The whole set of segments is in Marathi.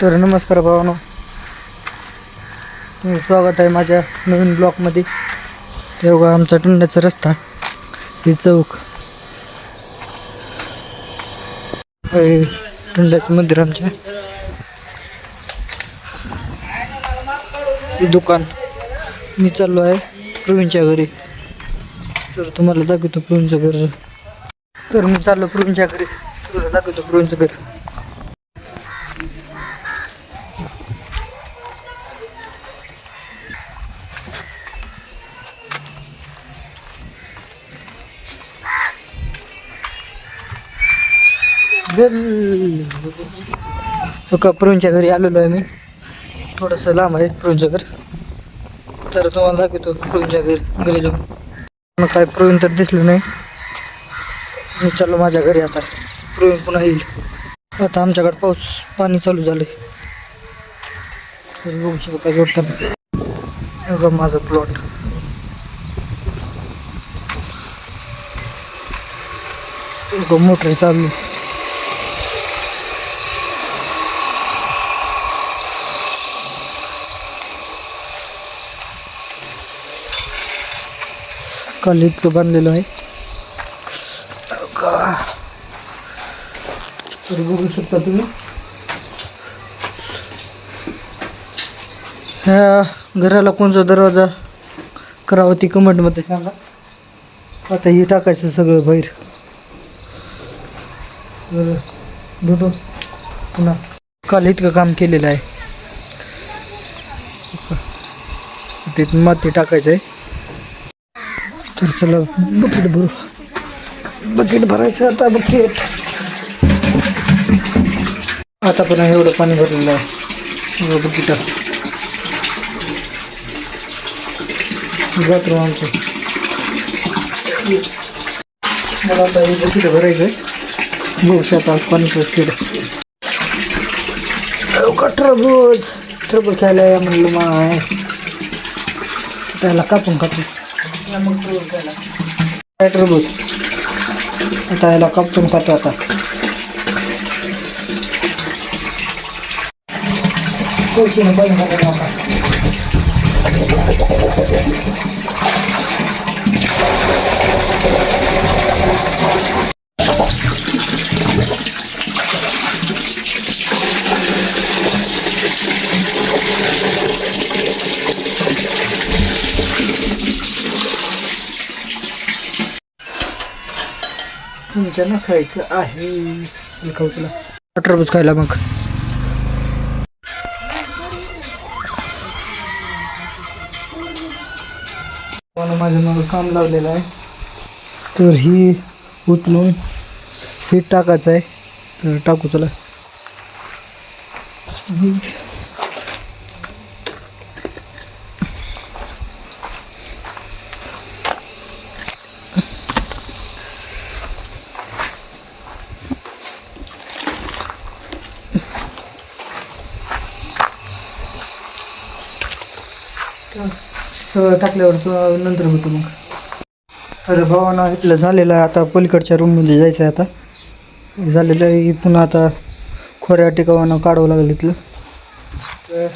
तर नमस्कार भावानो, तुम्ही स्वागत आहे माझ्या नवीन ब्लॉगमध्ये. तेव्हा आमचा टुंड्याचा रस्ता, ही चौक, टुंड्याचं मंदिर, आमच्या हे दुकान. मी चाललो आहे प्रवीणच्या घरी. तर तुम्हाला दाखवतो प्रवीणचं घर. तर मी चाललो प्रवीणच्या घरी, तुला दाखवतो प्रवीणचं घर. प्रवीणच्या घरी आलेलो आहे मी. थोडंसं लांब आहे प्रवीणचं घर, तर तुम्हाला दाखवतो प्रवीणच्या घरी जाऊन. मग काय प्रवीण तर दिसलं नाही. मी चाललो माझ्या घरी. आता प्रवीण पुन्हा येईल. आता आमच्याकडे पाणी चालू झालं. बघू शकता जोडताना माझा प्लॉट. मोटर चालू. काल इतकं बांधलेलं आहे. तर बघू शकता तुम्ही. ह्या घराला कोणचा दरवाजा करावा ती कमेंटमध्ये सांगा. आता हे टाकायचं सगळं बाहेर. भेटू पुन्हा. काल इतकं काम केलेलं आहे. ते माती टाकायचं आहे. तर चला बकेट भरायचं. आता बकेट आता पण एवढं पाणी भरलेलं आहे. बकेट बाथरूम आमचं. मला आता हे बकेट भरायचं आहे. बघू शकता पाणीचं बकेट. टरबूज खायला या म्हणलं माय. त्याला कापून मग काय टरबूज आता याला कापून खातो. आता तुळशीनं पाणी खातो आता. तुमच्या ना खायचं आहे. खाऊ तुला टरबूज खायला. मग माझ्या मग काम लावलेलं आहे. तर ही उचलून हे टाकायचं आहे. तर टाकू चला. सगळं टाकल्यावर नंतर होतो मग. तर भावानं इथलं झालेलं आहे. आता पलीकडच्या रूममध्ये जायचं आहे. आता झालेलं आहे. पुन्हा आता खोऱ्या टिकावानं काढावं लागेल इथलं. तर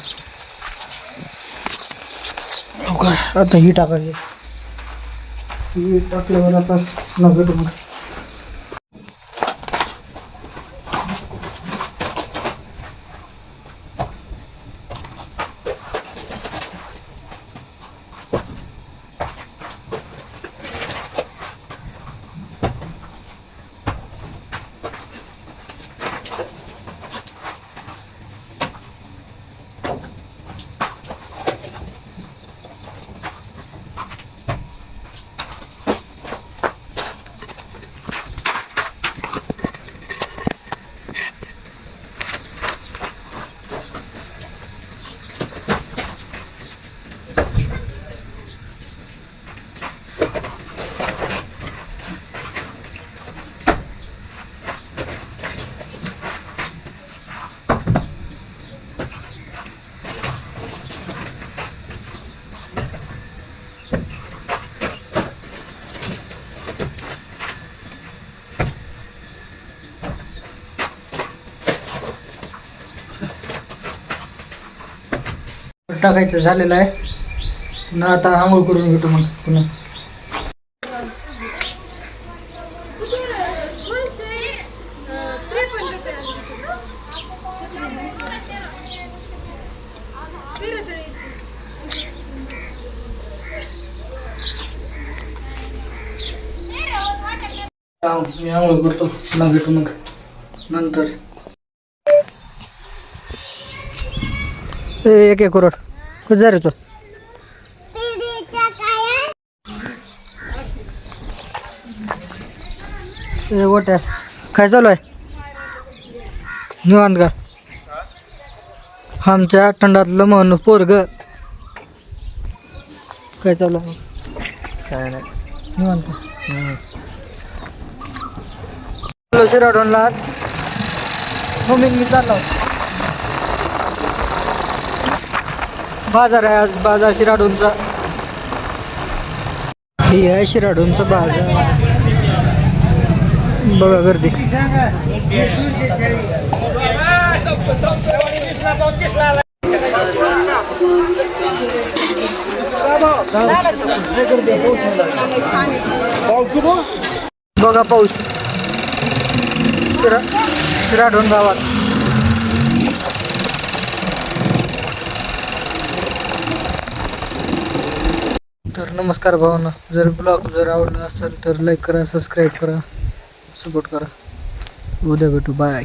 आता ही टाकायची. ही टाकल्यावर आता न भेटू मग. टाकायचं झालेलं आहे. पुन्हा आता आंघोळ करून घेतो मग पुन्हा. मी आंघोळ करतो, पुन्हा भेटू मग नंतर. एक करोड कुठं जा रे तू? गोट्या काय चालू आहे? निवांत का? आमच्या थंडातलं म्हणून पोरग काय चालू आहे? काय नाही, निवांत. शिराडोनला आज मम्मी मी चाललो. बाजार आहे आज, बाजार शिराडोनचा. ही आहे शिराडोनचा बाजार. बघा गर्दी. बघा पाऊस शिराडोन गावात. तर नमस्कार भावांनो, जर ब्लॉग आवडला असेल तर लाईक करा, सबस्क्राईब करा, सपोर्ट करा. उद्या भेटू, बाय.